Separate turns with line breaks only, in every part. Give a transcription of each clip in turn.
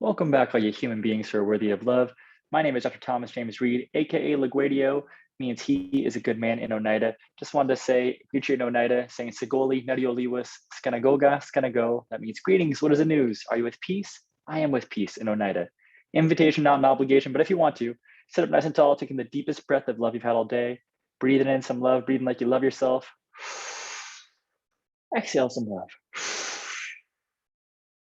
Welcome back, all you human beings who are worthy of love. My name is Dr. Thomas James Reed, aka LaGuardio, means he is a good man in Oneida. Just wanted to say, greet you in Oneida, saying Segoli, Nadioliwas, Skanagoga, Skanago. That means greetings, what is the news? Are you with peace? I am with peace in Oneida. Invitation, not an obligation, but if you want to, sit up nice and tall, taking the deepest breath of love you've had all day, breathing in some love, breathing like you love yourself. Exhale some love.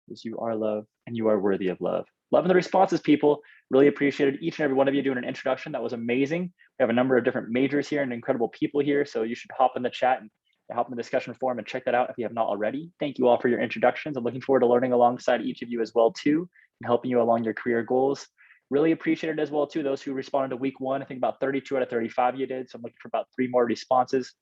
Because you are love and you are worthy of love. Loving the responses, people. Really appreciated each and every one of you doing an introduction. That was amazing. We have a number of different majors here and incredible people here. So you should hop in the chat and hop in the discussion forum and check that out if you have not already. Thank you all for your introductions. I'm looking forward to learning alongside each of you as well too, and helping you along your career goals. Really appreciated as well too, those who responded to week one. I think about 32 out of 35 you did. So I'm looking for about 3 more responses.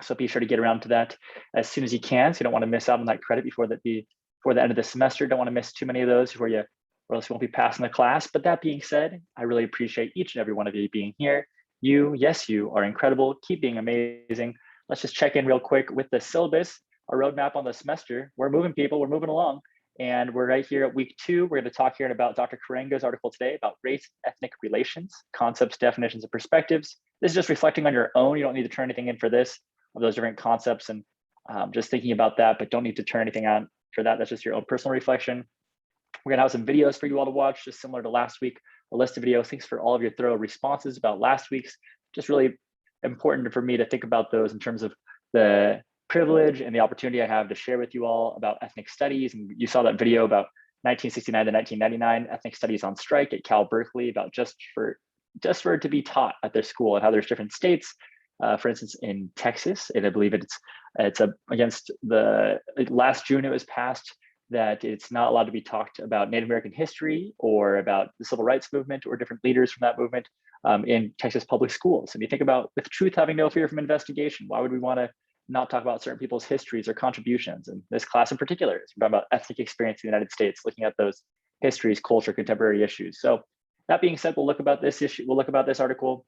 So be sure to get around to that as soon as you can. So you don't want to miss out on that credit before the end of the semester. Don't want to miss too many of those before you, or else you won't be passing the class. But that being said, I really appreciate each and every one of you being here. You, yes, you are incredible. Keep being amazing. Let's just check in real quick with the syllabus, our roadmap on the semester. We're moving, people, we're moving along. And we're right here at week 2. We're going to talk here about Dr. Karenga's article today about race and ethnic relations, concepts, definitions, and perspectives. This is just reflecting on your own. You don't need to turn anything in for this, of those different concepts, and just thinking about that, but don't need to turn anything on for that. That's just your own personal reflection. We're gonna have some videos for you all to watch, just similar to last week, a list of videos. Thanks for all of your thorough responses about last week's. Just really important for me to think about those in terms of the privilege and the opportunity I have to share with you all about ethnic studies. And you saw that video about 1969 to 1999 ethnic studies on strike at Cal Berkeley, about just for it to be taught at their school, and how there's different states. For instance, in Texas, and I believe it's against the last June it was passed that it's not allowed to be talked about Native American history or about the civil rights movement or different leaders from that movement in Texas public schools. And you think about, with truth having no fear from investigation, why would we want to not talk about certain people's histories or contributions? And this class in particular is about ethnic experience in the United States, looking at those histories, culture, contemporary issues. So that being said, we'll look about this issue, we'll look about this article,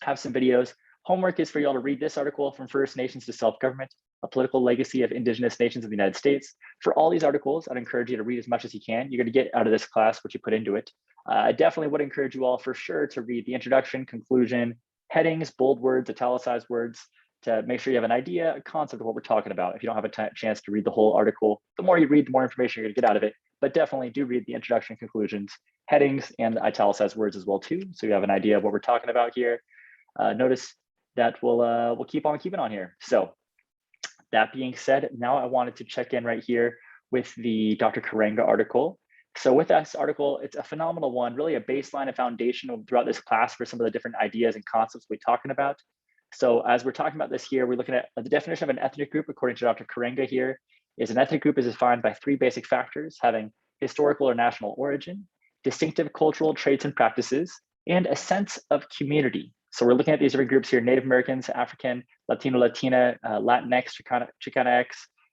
have some videos. Homework is for you all to read this article, From First Nations to Self-Government, A Political Legacy of Indigenous Nations of the United States. For all these articles, I'd encourage you to read as much as you can. You're gonna get out of this class what you put into it. I definitely would encourage you all for sure to read the introduction, conclusion, headings, bold words, italicized words, to make sure you have an idea, a concept of what we're talking about. If you don't have a chance to read the whole article, the more you read, the more information you're gonna get out of it. But definitely do read the introduction, conclusions, headings, and italicized words as well too, so you have an idea of what we're talking about here. Notice that we'll keep on keeping on here. So that being said, now I wanted to check in right here with the Dr. Karenga article. So with this article, it's a phenomenal one, really a baseline and foundation throughout this class for some of the different ideas and concepts we're talking about. So as we're talking about this here, we're looking at the definition of an ethnic group, according to Dr. Karenga here, is an ethnic group is defined by 3 basic factors: having historical or national origin, distinctive cultural traits and practices, and a sense of community. So we're looking at these different groups here: Native Americans, African, Latino, Latina, Latinx, Chicanx,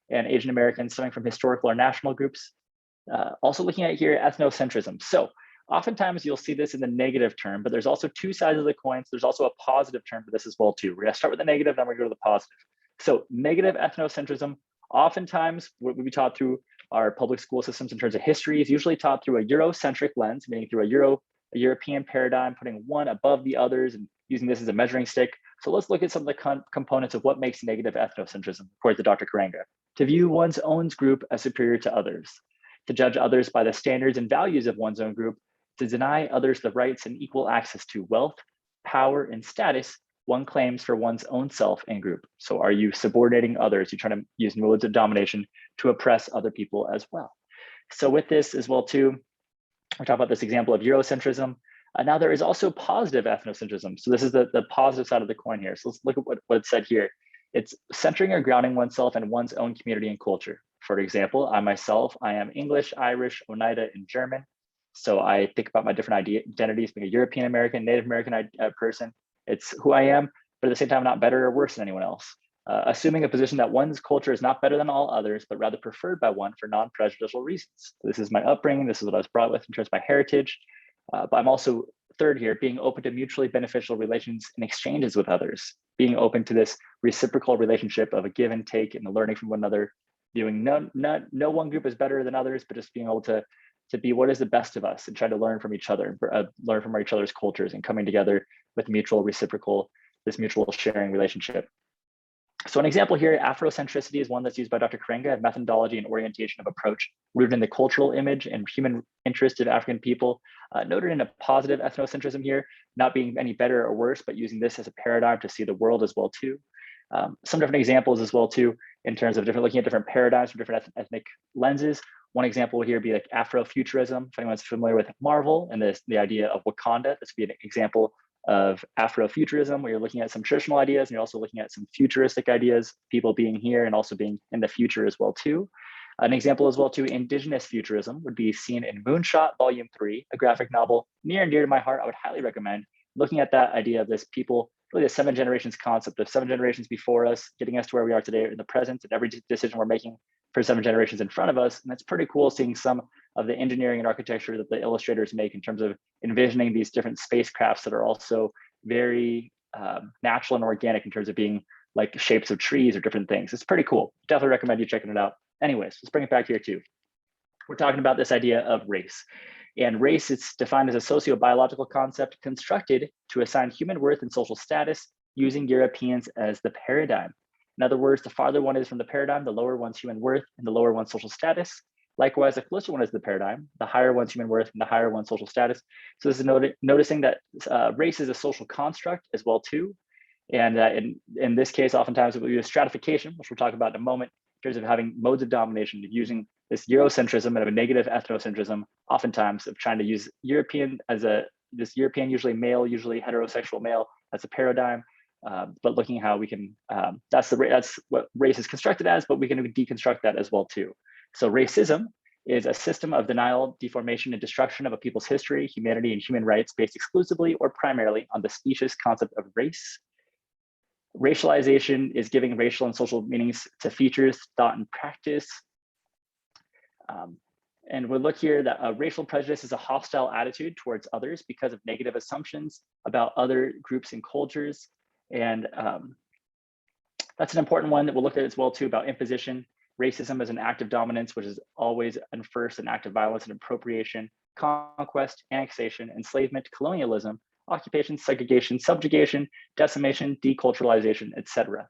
and Asian Americans, stemming from historical or national groups. Also looking at here, ethnocentrism. So oftentimes you'll see this in the negative term, but there's also 2 sides of the coin. So there's also a positive term for this as well too. We're gonna start with the negative, then we're gonna go to the positive. So negative ethnocentrism, oftentimes what we taught through our public school systems in terms of history is usually taught through a Eurocentric lens, meaning through a European paradigm, putting one above the others and using this as a measuring stick. So let's look at some of the components of what makes negative ethnocentrism, according to Dr. Karenga. To view one's own group as superior to others, to judge others by the standards and values of one's own group, to deny others the rights and equal access to wealth, power, and status one claims for one's own self and group. So are you subordinating others? You're trying to use modes of domination to oppress other people as well. So with this as well too, we're talking about this example of Eurocentrism. Now there is also positive ethnocentrism. So this is the positive side of the coin here. So let's look at what it said here. It's centering or grounding oneself in one's own community and culture. For example, I am English, Irish, Oneida, and German. So I think about my different identities, being a European American, Native American person. It's who I am, but at the same time, I'm not better or worse than anyone else. Assuming a position that one's culture is not better than all others, but rather preferred by one for non-prejudicial reasons. This is my upbringing. This is what I was brought with in terms of my heritage. But I'm also, third here, being open to mutually beneficial relations and exchanges with others, being open to this reciprocal relationship of a give and take and learning from one another, viewing no one group is better than others, but just being able to to be what is the best of us and try to learn from each other, learn from each other's cultures and coming together with mutual reciprocal, this mutual sharing relationship. So an example here, Afrocentricity is one that's used by Dr. Karenga, a methodology and orientation of approach rooted in the cultural image and human interest of African people, noted in a positive ethnocentrism here, not being any better or worse, but using this as a paradigm to see the world as well too. Some different examples as well too, in terms of looking at different paradigms from different ethnic lenses. One example here would be like Afrofuturism, if anyone's familiar with Marvel and the idea of Wakanda. This would be an example of Afrofuturism, where you're looking at some traditional ideas and you're also looking at some futuristic ideas, people being here and also being in the future as well too. An example as well too, indigenous futurism would be seen in Moonshot Volume 3, a graphic novel near and dear to my heart. I would highly recommend looking at that idea of this people, really the 7 generations concept of 7 generations before us, getting us to where we are today in the present, and every decision we're making for 7 generations in front of us. And it's pretty cool seeing some of the engineering and architecture that the illustrators make in terms of envisioning these different spacecrafts that are also very natural and organic in terms of being like shapes of trees or different things. It's pretty cool. Definitely recommend you checking it out. Anyways, let's bring it back here too. We're talking about this idea of race. And race, it's defined as a socio-biological concept constructed to assign human worth and social status using Europeans as the paradigm. In other words, the farther one is from the paradigm, the lower one's human worth and the lower one's social status. Likewise, the closer one is to the paradigm, the higher one's human worth and the higher one's social status. So this is noticing that race is a social construct as well too. And in this case, oftentimes it will use stratification, which we'll talk about in a moment, in terms of having modes of domination, using this Eurocentrism and a negative ethnocentrism, oftentimes of trying to use European as this European, usually male, usually heterosexual male, as a paradigm. But looking how we can, that's what race is constructed as, but we can deconstruct that as well too. So racism is a system of denial, deformation, and destruction of a people's history, humanity, and human rights based exclusively or primarily on the specious concept of race. Racialization is giving racial and social meanings to features, thought, and practice. And we'll look here that racial prejudice is a hostile attitude towards others because of negative assumptions about other groups and cultures. And that's an important one that we'll look at as well too, about imposition. Racism is an act of dominance, which is always and first an act of violence and appropriation, conquest, annexation, enslavement, colonialism, occupation, segregation, subjugation, decimation, deculturalization, etc.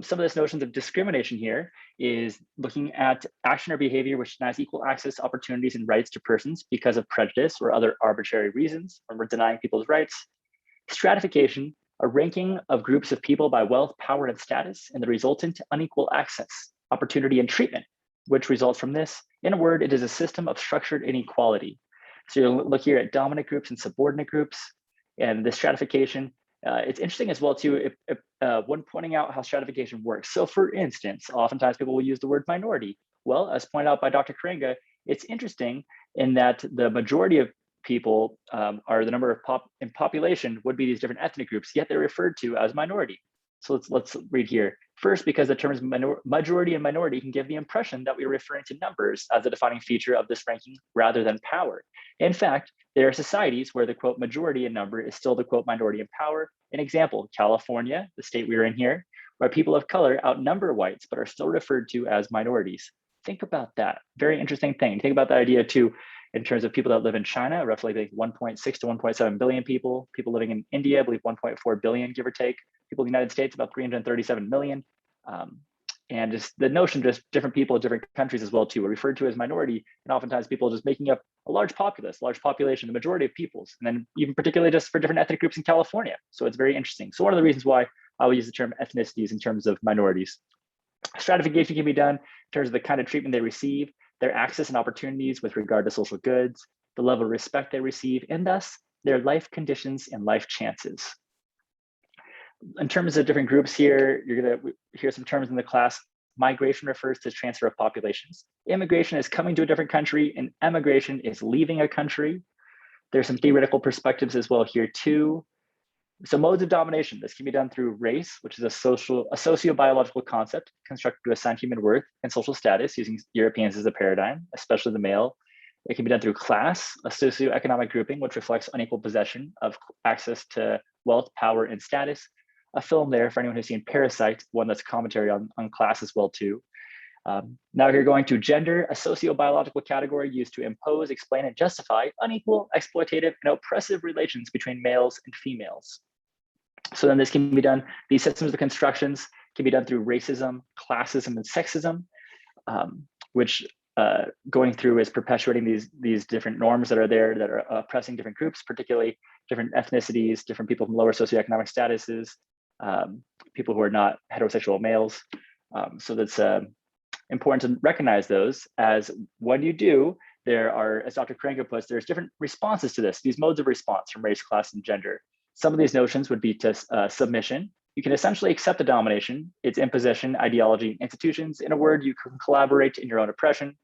Some of these notions of discrimination here is looking at action or behavior which denies equal access, opportunities, and rights to persons because of prejudice or other arbitrary reasons, when we're denying people's rights. Stratification, a ranking of groups of people by wealth, power, and status, and the resultant unequal access, opportunity, and treatment, which results from this. In a word, it is a system of structured inequality. So you'll look here at dominant groups and subordinate groups, and the stratification. It's interesting as well too, when pointing out how stratification works. So for instance, oftentimes people will use the word minority. Well, as pointed out by Dr. Karenga, it's interesting in that the majority of people are the number of in population would be these different ethnic groups, yet they're referred to as minority. So let's read here. First, because the terms majority and minority can give the impression that we are referring to numbers as a defining feature of this ranking rather than power. In fact, there are societies where the quote majority in number is still the quote minority in power. An example, California, the state we are in here, where people of color outnumber whites but are still referred to as minorities. Think about that. Very interesting thing. Think about that idea too, in terms of people that live in China, roughly 1.6 to 1.7 billion people. People living in India, I believe 1.4 billion, give or take. People in the United States, about 337 million. And just the notion, just different people in different countries as well too, are referred to as minority, and oftentimes people just making up a large populace, large population, the majority of peoples, and then even particularly just for different ethnic groups in California. So it's very interesting. So one of the reasons why I will use the term ethnicities in terms of minorities. Stratification can be done in terms of the kind of treatment they receive, their access and opportunities with regard to social goods, the level of respect they receive, and thus their life conditions and life chances. In terms of different groups here, you're gonna hear some terms in the class. Migration refers to transfer of populations. Immigration is coming to a different country, and emigration is leaving a country. There's some theoretical perspectives as well here too. So modes of domination, this can be done through race, which is a socio-biological concept constructed to assign human worth and social status using Europeans as a paradigm, especially the male. It can be done through class, a socioeconomic grouping, which reflects unequal possession of access to wealth, power, and status. A film there for anyone who's seen Parasite, one that's commentary on class as well too. Now here going to gender, a socio-biological category used to impose, explain, and justify unequal, exploitative, and oppressive relations between males and females. So then this can be done, these systems of constructions can be done through racism, classism, and sexism, which going through is perpetuating these different norms that are there that are oppressing different groups, particularly different ethnicities, different people from lower socioeconomic statuses, people who are not heterosexual males. So that's important to recognize those, as when you do, there are, as Dr. Karenga puts, there's different responses to this, these modes of response from race, class, and gender. Some of these notions would be to submission. You can essentially accept the domination, its imposition, ideology, institutions. In a word, you can collaborate in your own oppression.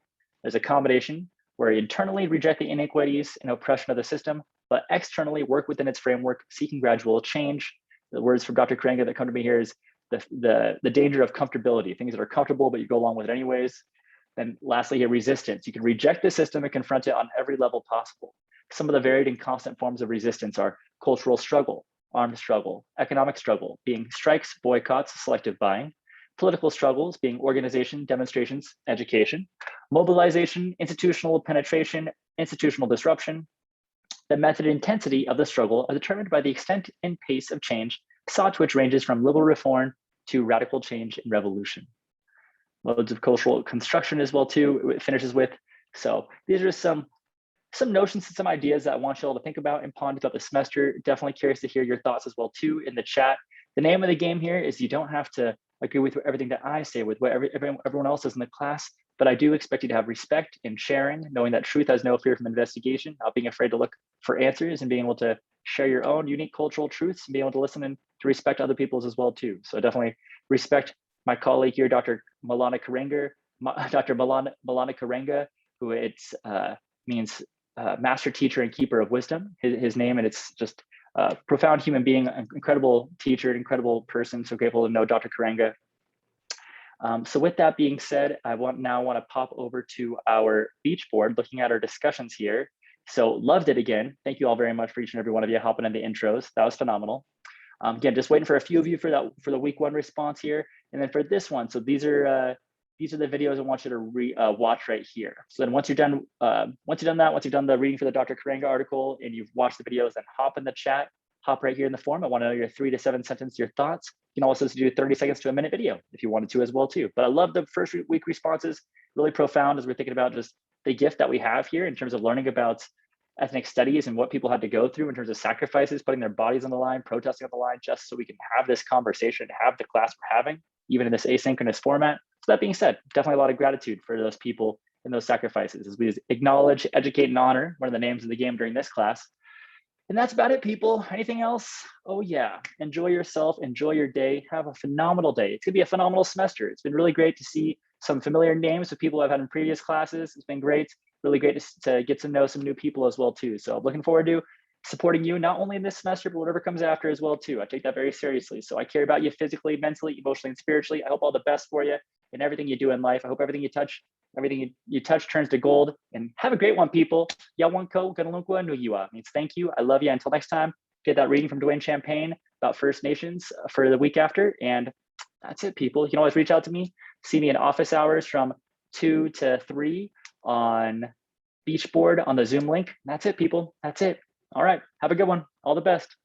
There's accommodation, where you internally reject the inequities and oppression of the system, but externally work within its framework, seeking gradual change. The words from Dr. Karenga that come to me here is the danger of comfortability, things that are comfortable, but you go along with it anyways. Then lastly here, resistance. You can reject the system and confront it on every level possible. Some of the varied and constant forms of resistance are cultural struggle, armed struggle, economic struggle, being strikes, boycotts, selective buying, political struggles, being organization, demonstrations, education, mobilization, institutional penetration, institutional disruption. The method and intensity of the struggle are determined by the extent and pace of change sought, which ranges from liberal reform to radical change and revolution. Modes of cultural construction as well too, it finishes with. So these are some notions and some ideas that I want you all to think about and ponder throughout the semester. Definitely curious to hear your thoughts as well too in the chat. The name of the game here is you don't have to agree with everything that I say, with what everyone else does in the class, but I do expect you to have respect in sharing, knowing that truth has no fear from investigation, not being afraid to look for answers, and being able to share your own unique cultural truths and being able to listen and to respect other people's as well too. So definitely respect my colleague here, Dr. Milana Karenga, who it's means master teacher and keeper of wisdom, his name, and it's just a profound human being, an incredible teacher, an incredible person. So grateful to know Dr. Karenga. So with that being said, I now want to pop over to our beach board, looking at our discussions here. So loved it again. Thank you all very much for each and every one of you hopping in the intros. That was phenomenal. Again, just waiting for a few of you for the week one response here, and then for this one. So these are the videos I want you to watch right here. So then once you've done the reading for the Dr. Karenga article and you've watched the videos, then hop in the chat, hop right here in the form. I want to know your 3 to 7 sentence, your thoughts. You can also do 30 seconds to a minute video if you wanted to as well too. But I love the first week responses, really profound as we're thinking about just the gift that we have here in terms of learning about ethnic studies and what people had to go through in terms of sacrifices, putting their bodies on the line, protesting on the line, just so we can have this conversation, have the class we're having, even in this asynchronous format. So that being said, definitely a lot of gratitude for those people and those sacrifices as we acknowledge, educate, and honor one of the names of the game during this class. And that's about it, people. Anything else? Oh yeah, enjoy yourself, enjoy your day, have a phenomenal day. It's gonna be a phenomenal semester. It's been really great to see some familiar names of people I've had in previous classes. It's been great, really great to get to know some new people as well too. So I'm looking forward to supporting you, not only in this semester, but whatever comes after as well too. I take that very seriously. So I care about you physically, mentally, emotionally, and spiritually. I hope all the best for you in everything you do in life. I hope everything you touch turns to gold. And have a great one, people. Yawanko Ganlunkwa Nuyua means thank you. I love you. Until next time, get that reading from Dwayne Champagne about First Nations for the week after. And that's it, people. You can always reach out to me. See me in office hours from 2 to 3 on Beachboard on the Zoom link. That's it, people. That's it. All right. Have a good one. All the best.